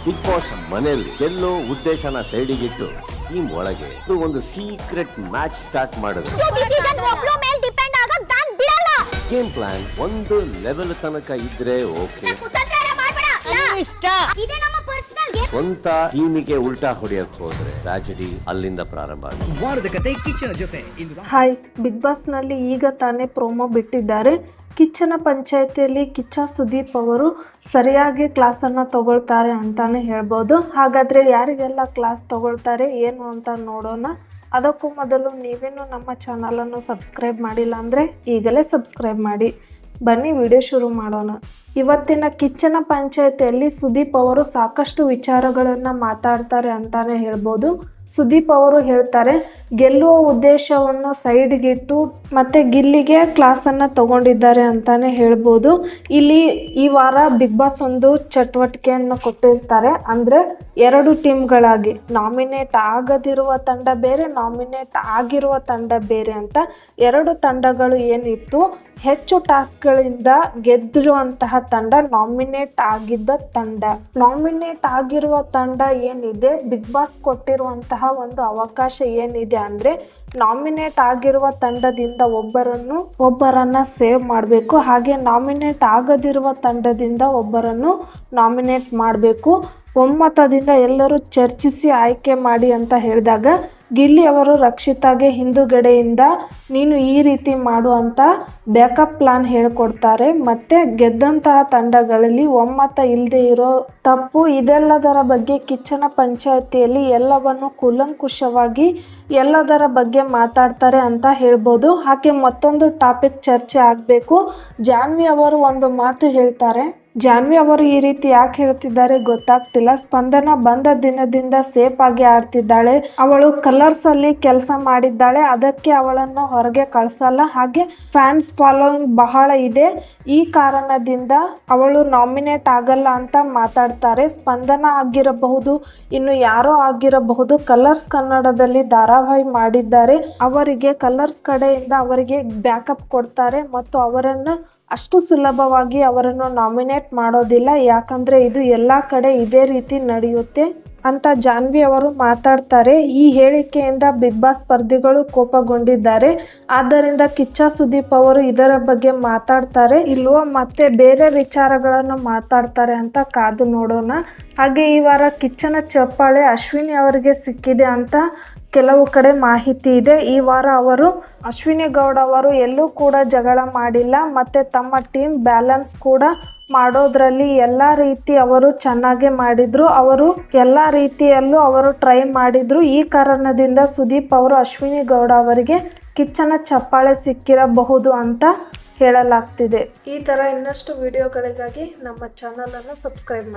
Big boss ಮನೆಯಲ್ಲಿ ಗೆಲ್ಲೋ ಉದ್ದೇಶನ ಸೈಡಿಗಿಟ್ಟು team ಒಳಗೆ ಒಂದು ಸೀಕ್ರೆಟ್ ಮ್ಯಾಚ್ ಸ್ಟಾರ್ಟ್ ಮಾಡಿದ್ರು. ಗೇಮ್ ಪ್ಲಾನ್ ಒಂದು ಲೆವೆಲ್ ತನಕ ಇದ್ರೆ ಓಕೆ, ಸ್ವಂತ ಟೀಮಿಗೆ ಉಲ್ಟಾ ಹೊಡೆಯಕ್ ಹೋದ್ರೆ ಟ್ರಾಜಿಡಿ ಅಲ್ಲಿಂದ ಪ್ರಾರಂಭ ಆಗುತ್ತೆ. ಹಾಯ್, ಬಿಗ್ ಬಾಸ್ ನಲ್ಲಿ ಈಗ ತಾನೇ ಪ್ರೋಮೋ ಬಿಟ್ಟಿದ್ದಾರೆ. ಕಿಚ್ಚನ ಪಂಚಾಯತಿಯಲ್ಲಿ ಕಿಚ್ಚ ಸುದೀಪ್ ಅವರು ಸರಿಯಾಗಿ ಕ್ಲಾಸನ್ನು ತಗೊಳ್ತಾರೆ ಅಂತಾನೆ ಹೇಳ್ಬೋದು. ಹಾಗಾದರೆ ಯಾರಿಗೆಲ್ಲ ಕ್ಲಾಸ್ ತಗೊಳ್ತಾರೆ ಏನು ಅಂತ ನೋಡೋಣ. ಅದಕ್ಕೂ ಮೊದಲು ನೀವೇನು ನಮ್ಮ ಚಾನಲನ್ನು ಸಬ್ಸ್ಕ್ರೈಬ್ ಮಾಡಿಲ್ಲ ಅಂದರೆ ಈಗಲೇ ಸಬ್ಸ್ಕ್ರೈಬ್ ಮಾಡಿ. ಬನ್ನಿ ವಿಡಿಯೋ ಶುರು ಮಾಡೋಣ. ಇವತ್ತಿನ ಕಿಚ್ಚನ ಪಂಚಾಯತಿಯಲ್ಲಿ ಸುದೀಪ್ ಅವರು ಸಾಕಷ್ಟು ವಿಚಾರಗಳನ್ನು ಮಾತಾಡ್ತಾರೆ ಅಂತಾನೆ ಹೇಳ್ಬೋದು. ಸುದೀಪ್ ಅವರು ಹೇಳ್ತಾರೆ, ಗೆಲ್ಲುವ ಉದ್ದೇಶವನ್ನು ಸೈಡ್ಗಿಟ್ಟು ಮತ್ತೆ ಗಿಲ್ಲಿಗೆ ಕ್ಲಾಸನ್ನು ತಗೊಂಡಿದ್ದಾರೆ ಅಂತಾನೆ ಹೇಳ್ಬೋದು. ಇಲ್ಲಿ ಈ ವಾರ ಬಿಗ್ ಬಾಸ್ ಒಂದು ಚಟುವಟಿಕೆಯನ್ನು ಕೊಟ್ಟಿರ್ತಾರೆ. ಅಂದರೆ 2 ಟೀಮ್ಗಳಾಗಿ ನಾಮಿನೇಟ್ ಆಗದಿರುವ ತಂಡ ಬೇರೆ, ನಾಮಿನೇಟ್ ಆಗಿರುವ ತಂಡ ಬೇರೆ ಅಂತ 2 ತಂಡಗಳು ಏನಿತ್ತು, ಹೆಚ್ಚು ಟಾಸ್ಕ್ಗಳಿಂದ ಗೆದ್ದಿರುವಂತಹ ತಂಡ ನಾಮಿನೇಟ್ ಆಗಿದ್ದ ತಂಡ. ನಾಮಿನೇಟ್ ಆಗಿರುವ ತಂಡ ಏನಿದೆ, ಬಿಗ್ ಬಾಸ್ ಕೊಟ್ಟಿರುವಂತಹ ಒಂದು ಅವಕಾಶ ಏನಿದೆ ಅಂದ್ರೆ ನಾಮಿನೇಟ್ ಆಗಿರುವ ತಂಡದಿಂದ ಒಬ್ಬರನ್ನ ಸೇವ್ ಮಾಡಬೇಕು. ಹಾಗೆ ನಾಮಿನೇಟ್ ಆಗದಿರುವ ತಂಡದಿಂದ ಒಬ್ಬರನ್ನು ನಾಮಿನೇಟ್ ಮಾಡಬೇಕು. ಒಮ್ಮತದಿಂದ ಎಲ್ಲರೂ ಚರ್ಚಿಸಿ ಆಯ್ಕೆ ಮಾಡಿ ಅಂತ ಹೇಳಿದಾಗ ಗಿಲ್ಲಿ ಅವರು ರಕ್ಷಿತಾಗೆ ಹಿಂದುಗಡೆಯಿಂದ ನೀನು ಈ ರೀತಿ ಮಾಡು ಅಂತ ಬ್ಯಾಕಪ್ ಪ್ಲಾನ್ ಹೇಳ್ಕೊಡ್ತಾರೆ. ಮತ್ತೆ ಗೆದ್ದಂತಹ ತಂಡಗಳಲ್ಲಿ ಒಮ್ಮತ ಇಲ್ಲದೆ ಇರೋ ತಪ್ಪು ಇದೆಲ್ಲದರ ಬಗ್ಗೆ ಕಿಚ್ಚನ ಪಂಚಾಯತಿಯಲ್ಲಿ ಎಲ್ಲವನ್ನು ಕೂಲಂಕುಷವಾಗಿ ಎಲ್ಲದರ ಬಗ್ಗೆ ಮಾತಾಡ್ತಾರೆ ಅಂತ ಹೇಳ್ಬೋದು. ಹಾಗೆ ಮತ್ತೊಂದು ಟಾಪಿಕ್ ಚರ್ಚೆ ಆಗಬೇಕು. ಜಾನ್ವಿ ಅವರು ಒಂದು ಮಾತು ಹೇಳ್ತಾರೆ. ಜಾನ್ವಿ ಅವರು ಈ ರೀತಿ ಯಾಕೆ ಹೇಳ್ತಿದ್ದಾರೆ ಗೊತ್ತಾಗ್ತಿಲ್ಲ. ಸ್ಪಂದನ ಬಂದ ದಿನದಿಂದ ಸೇಫ್ ಆಗಿ ಆಡ್ತಿದ್ದಾಳೆ. ಅವಳು ಕಲರ್ಸ್ ಅಲ್ಲಿ ಕೆಲಸ ಮಾಡಿದ್ದಾಳೆ, ಅದಕ್ಕೆ ಅವಳನ್ನು ಹೊರಗೆ ಕಳ್ಸಲ್ಲ. ಹಾಗೆ ಫ್ಯಾನ್ಸ್ ಫಾಲೋಯಿಂಗ್ ಬಹಳ ಇದೆ, ಈ ಕಾರಣದಿಂದ ಅವಳು ನಾಮಿನೇಟ್ ಆಗಲ್ಲ ಅಂತ ಮಾತಾಡ್ತಾರೆ. ಸ್ಪಂದನ ಆಗಿರಬಹುದು, ಇನ್ನು ಯಾರೋ ಆಗಿರಬಹುದು, ಕಲರ್ಸ್ ಕನ್ನಡದಲ್ಲಿ ಧಾರಾವಾಹಿ ಮಾಡಿದ್ದಾರೆ. ಅವರಿಗೆ ಕಲರ್ಸ್ ಕಡೆಯಿಂದ ಅವರಿಗೆ ಬ್ಯಾಕಪ್ ಕೊಡ್ತಾರೆ ಮತ್ತು ಅವರನ್ನು ಅಷ್ಟು ಸುಲಭವಾಗಿ ಅವರನ್ನು ನಾಮಿನೇಟ್ ಮಾಡೋದಿಲ್ಲ. ಯಾಕಂದ್ರೆ ಇದು ಎಲ್ಲ ಕಡೆ ಇದೇ ರೀತಿ ನಡೆಯುತ್ತೆ ಅಂತ ಜಾನ್ವಿ ಅವರು ಮಾತಾಡ್ತಾರೆ. ಈ ಹೇಳಿಕೆಯಿಂದ ಬಿಗ್ ಬಾಸ್ ಸ್ಪರ್ಧಿಗಳು ಕೋಪಗೊಂಡಿದ್ದಾರೆ. ಆದ್ದರಿಂದ ಕಿಚ್ಚ ಸುದೀಪ್ ಅವರು ಇದರ ಬಗ್ಗೆ ಮಾತಾಡ್ತಾರೆ ಇಲ್ವೋ, ಮತ್ತೆ ಬೇರೆ ವಿಚಾರಗಳನ್ನು ಮಾತಾಡ್ತಾರೆ ಅಂತ ಕಾದು ನೋಡೋಣ. ಹಾಗೆ ಈ ವಾರ ಕಿಚ್ಚನ ಚಪ್ಪಾಳೆ ಅಶ್ವಿನಿ ಅವರಿಗೆ ಸಿಕ್ಕಿದೆ ಅಂತ ಕೆಲವು ಕಡೆ ಮಾಹಿತಿ ಇದೆ. ಈ ವಾರ ಅವರು ಅಶ್ವಿನಿ ಗೌಡ ಅವರು ಎಲ್ಲೂ ಕೂಡ ಜಗಳ ಮಾಡಿಲ್ಲ, ಮತ್ತೆ ತಮ್ಮ ಟೀಮ್ ಬ್ಯಾಲೆನ್ಸ್ ಕೂಡ ಮಾಡೋದ್ರಲ್ಲಿ ಎಲ್ಲ ರೀತಿ ಅವರು ಚೆನ್ನಾಗೇ ಮಾಡಿದ್ರು. ಅವರು ಎಲ್ಲ ರೀತಿಯಲ್ಲೂ ಅವರು ಟ್ರೈ ಮಾಡಿದ್ರು. ಈ ಕಾರಣದಿಂದ ಸುದೀಪ್ ಅವರು ಅಶ್ವಿನಿ ಗೌಡ ಅವರಿಗೆ ಕಿಚ್ಚನ ಚಪ್ಪಾಳೆ ಸಿಕ್ಕಿರಬಹುದು ಅಂತ ಹೇಳಲಾಗ್ತಿದೆ. ಈ ಥರ ಇನ್ನಷ್ಟು ವಿಡಿಯೋಗಳಿಗಾಗಿ ನಮ್ಮ ಚಾನಲನ್ನು ಸಬ್ಸ್ಕ್ರೈಬ್ ಮಾಡಿ.